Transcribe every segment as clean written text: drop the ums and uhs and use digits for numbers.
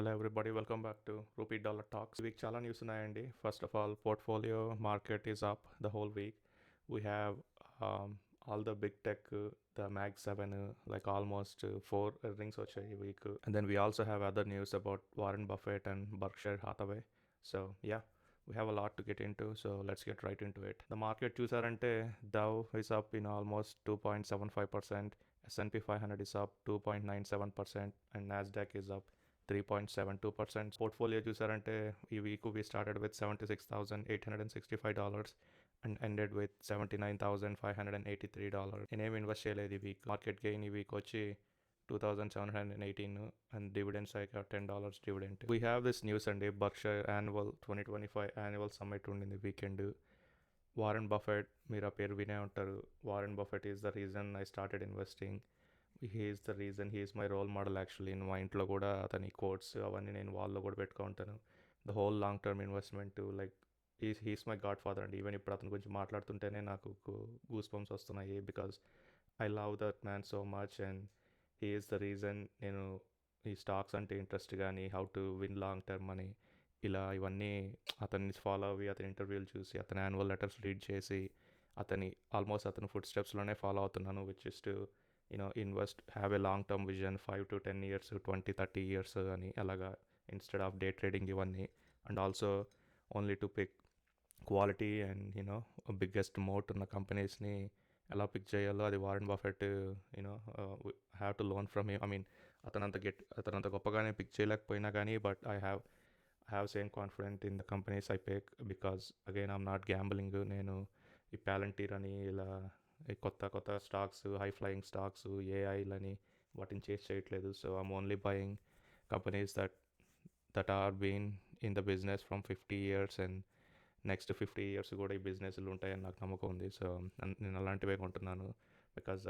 Hello everybody, welcome back to Rupee Dollar Talks. ఈ week చాలా news ఉన్నాయండి. First of all portfolio market is up the whole week. We have all the big tech, the Mag 7, like almost 4 earnings వచ్చాయి ఈ week. And then we also have other news about Warren Buffett and Berkshire Hathaway. So yeah, we have a lot to get into, so let's get right into it. The market చూసారంటే Dow is up in almost 2.75%, S&P 500 is up 2.97%, and Nasdaq is up 3.72%. Portfolio చూసారంటే ఈ week we started with $76,865 and ended with $79,583. నేనేమి invest చేయలేదు ఈ week. Market gain ఈ week వచ్చి 2,718 and dividends అయితే $10 dividend. We have this news అండి, Berkshire annual 2025 annual summit ఉండింది వీకెండ్. వారెన్ బఫెట్, మీరు ఆ పేరు వినే ఉంటారు. Warren Buffett is the reason I started investing. He is the reason, he is my role model actually. మా ఇంట్లో కూడా అతని కోట్స్ అవన్నీ నేను వాల్లో కూడా పెట్టుకుంటాను. The whole long term investment, like he's my God father అండి. ఈవెన్ ఇప్పుడు అతని గురించి మాట్లాడుతుంటేనే నాకు గూస్ బంప్స్ వస్తున్నాయి, because I love that man so much and he is the reason. నేను ఈ స్టాక్స్ అంటే ఇంట్రెస్ట్ కానీ, how to win long term అని ఇలా ఇవన్నీ అతన్ని ఫాలో అవి, అతని ఇంటర్వ్యూలు చూసి, అతని యాన్యువల్ లెటర్స్ రీడ్ చేసి, ఆల్మోస్ట్ అతని ఫుడ్ స్టెప్స్లోనే ఫాలో అవుతున్నాను, which is to invest, have a long term vision, 5 to 10 years, 20-30 years అని అలాగా, ఇన్స్టెడ్ ఆఫ్ డే ట్రేడింగ్ ఇవన్నీ. And also only to pick quality and biggest moat ఉన్న కంపెనీస్ని ఎలా పిక్ చేయాలో అది Warren Buffett have to learn from him. I mean అతనంత గొప్పగానే పిక్ చేయలేకపోయినా కానీ, but I have same confident in the companies I pick, because again I'm not gambling. నేను ఈ ప్యాలంటీర్ అని ఇలా కొత్త స్టాక్స్, హై ఫ్లయింగ్ స్టాక్స్, ఏఐలని వాటిని చేసి చేయట్లేదు. So I'm only buying companies that are been in the business from 50 years and next 50 years కూడా ఈ బిజినెస్లు ఉంటాయని నాకు నమ్మకం ఉంది. సో నేను అలాంటివే కొంటున్నాను, because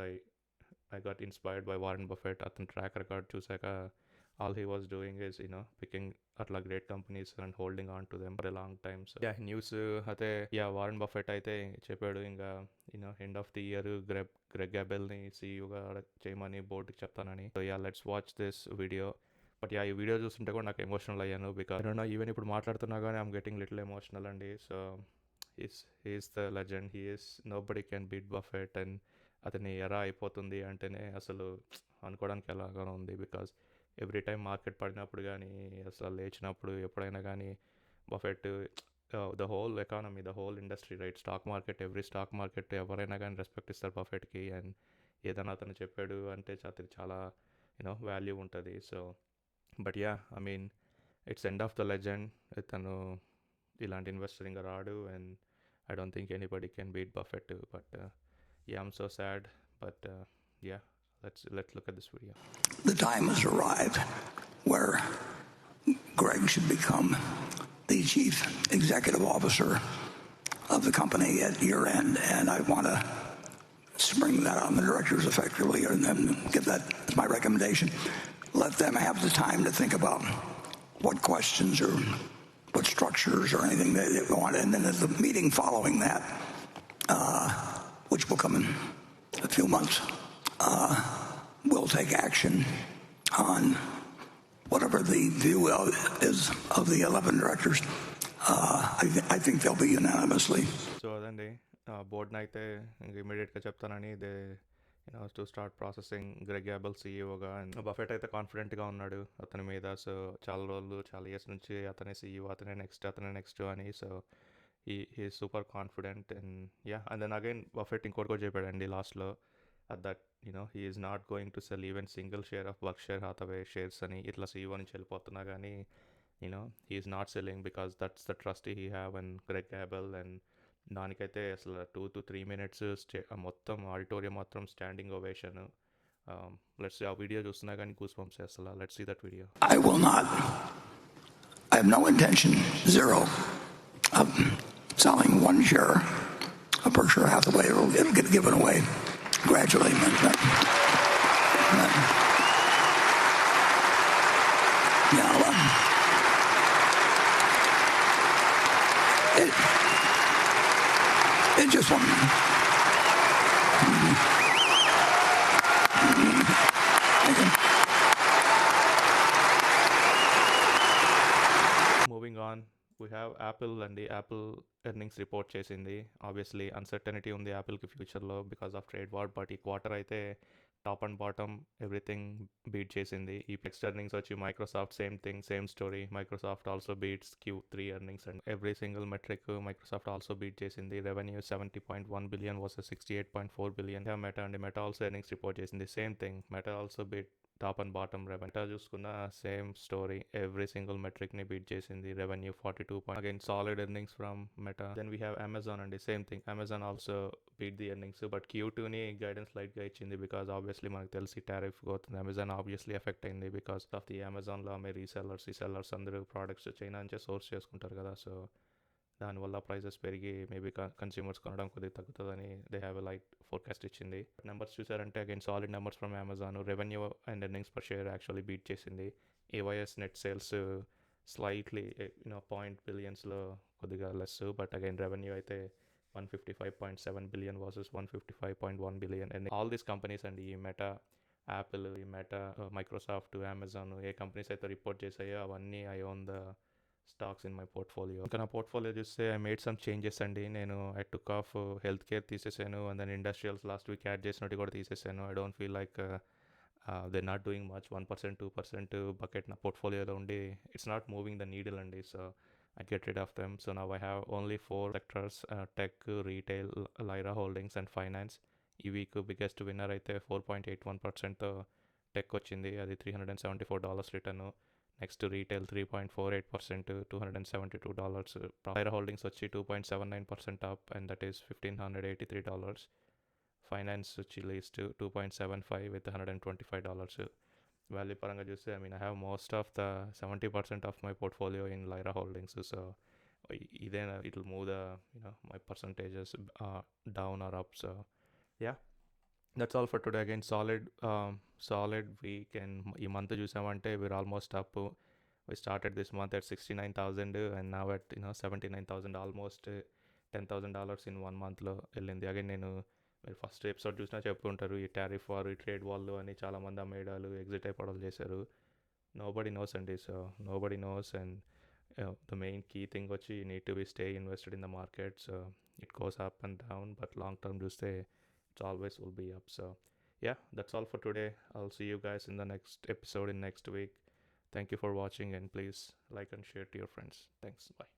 I got inspired by Warren Buffett. అతని ట్రాక్ రికార్డ్ చూసాక all he was doing is picking అట్లా great companies and holding on to them for a long time. So news అయితే వారెన్ బఫెట్ అయితే చెప్పాడు, ఇంకా end of the year Greg గ్యాబెల్ని సీఈఓగా చేయమని బోర్డుకి చెప్తానని. So let's watch this video. But ఈ వీడియో చూస్తుంటే కూడా నాకు ఎమోషనల్ అయ్యాను, బికాజ్ ఈవెన్ ఇప్పుడు మాట్లాడుతున్నా కానీ ఐమ్ గెటింగ్ లిటిల్ ఎమోషనల్ అండి. So he's the legend, he's nobody can beat Buffett. And అతని ఎరా అయిపోతుంది అంటేనే అసలు అనుకోవడానికి ఎలాగానో ఉంది, బికాజ్ ఎవ్రీ టైం మార్కెట్ పడినప్పుడు కానీ, అసలు లేచినప్పుడు ఎప్పుడైనా కానీ Buffett, the whole economy, the whole industry, right, stock market, every stock market ఎవరైనా కానీ రెస్పెక్ట్ ఇస్తారు బఫెట్కి. అండ్ ఏదైనా అతను చెప్పాడు అంటే అతనికి చాలా వాల్యూ ఉంటుంది. So but I mean it's end of the legend. తను ఇలాంటి ఇన్వెస్టర్ ఇంకా రాడు, and I don't think anybody can beat Buffett. But I'm so sad, but let's look at this video. The time has arrived where Greg should become the chief executive officer of the company at year end, and I want to spring that on the directors effectively and then give that as my recommendation. Let them have the time to think about what questions or what structures or anything they want, and then at the meeting following that, which will come in a few months, we'll take action on whatever the view is of the 11 directors. I think they'll be unanimously. So అదండి, బోర్డ్ని అయితే ఇంక ఇమీడియట్గా చెప్తానని they to start processing Greg Abel సీఈఓగా. And Buffett అయితే కాన్ఫిడెంట్గా ఉన్నాడు అతని మీద. సో చాలా ఇయర్స్ నుంచి అతనే సీఈఓ, అతనే నెక్స్ట్ అని. So he super confident. And and then again Buffett ఇంకోటి కూడా చెప్పాడండి లాస్ట్లో, that he is not going to sell even single share of Berkshire Hathaway shares అని. ఇట్లా సీఈఓ నుంచి వెళ్ళిపోతున్నా కానీ he is not selling, because that's the trust he have and Greg Gabel. And దానికైతే అసలు 2 to 3 minutes మొత్తం auditorium మొత్తం standing ovation. Let's ఆ వీడియో చూస్తున్నా కానీ గూస్ బంప్స్ అసలు. Let's see that video. I have no intention, zero, of selling one share of Berkshire Hathaway. It'll get given away gradually. It just won't. We have Apple అండి. Apple earnings report చేసింది. Obviously uncertainty ఉంది యాపిల్కి ఫ్యూచర్లో because of trade war. But ఈ quarter అయితే top and bottom everything beat చేసింది. ఈ next earnings వచ్చి Microsoft same thing, same story. Microsoft also beats Q3 earnings and every single metric Microsoft also beat చేసింది. Revenue 70.1 billion versus 68.4 billion. Meta అండి. Meta also earnings report చేసింది. Same thing, Meta also beat top and bottom revenue. Meta చూసుకున్న same story, every single మెట్రిక్ని beat చేసింది. Revenue 42 again solid earnings from Meta. Then we have Amazon అండి. Same thing, Amazon also beat the earnings. But Q2ని guidance లైట్గా ఇచ్చింది because obviously మనకు తెలిసి tariff అవుతుంది. అమెజాన్ ఆబ్వియస్లీ ఎఫెక్ట్ అయింది బికాస్ ఆఫ్ ది అమెజాన్లో ఆమె రీసెల్లర్స్ అందరూ ప్రోడక్ట్స్ చైనా నుంచే సోర్స్ చేసుకుంటారు కదా. సో దానివల్ల ప్రైజెస్ పెరిగి మేబీ కన్స్యూమర్స్ కొనడం కొద్దిగా తగ్గుతుందని they have a light forecast ఇచ్చింది. నెంబర్స్ చూసారంటే again solid numbers from Amazon. Revenue and earnings per share actually beat చేసింది. ఏవైఎస్ నెట్ సేల్స్ స్లైట్లీ బిలియన్స్లో కొద్దిగా లెస్. బట్ అగైన్ రెవెన్యూ అయితే 155.7 billion versus 155.1 billion. And all these companies అండి, ఈ meta, Apple, ఈ meta, Microsoft, Amazon, ఏ companies అయితే report చేసాయో అవన్నీ I own the stocks in my portfolio. ఇంకా నా పోర్ట్ఫోలియో చూస్తే ఐ మేడ్ సమ్ చేంజెస్ అండి. నేను I took off health care తీసేసాను. And then industrials last week add చేసినట్టు కూడా తీసేసాను. I don't feel like they not doing much. 1%, 2% bucket నా పోర్ట్ఫోలియోలో ఉండి it's not moving the needle అండి. So I get rid of them. So now I have only 4 sectors: tech, retail, Lyra Holdings and finance. ఈ week biggest winner అయితే 4.81%తో tech వచ్చింది. అది $374 return. Next retail 3.48%, $272. Lyra Holdings వచ్చి 2.79% up and that is $1,583. Finance వచ్చి least 2.75 with $125. Value పరంగా చూస్తే I have most of the 70% of my portfolio in Lyra Holdings. So ఇదే it will move the my percentages down or up. So yeah, that's all for today. Again solid week. And ఈ month చూసామంటే we are almost up. We started this month at 69,000 and now at 79,000, almost $10,000 in 1 మంత్లో వెళ్ళింది. Again నేను మీరు first episode చూసినా చెప్పుకుంటారు ఈ tariff war, ఈ ట్రేడ్ వాళ్ళు అని చాలామంది అమ్మేయడాలు, ఎగ్జిట్ అయిపోవడాలు చేశారు. నోబడి నోస్ అండి. So nobody knows. And the main key thing వచ్చి you need to be stay invested in the market. So it goes up and down, but long term చూస్తే it's always will be up. So yeah, that's all for today. I'll see you guys in the next episode in next week. Thank you for watching and please like and share to your friends. Thanks. Bye.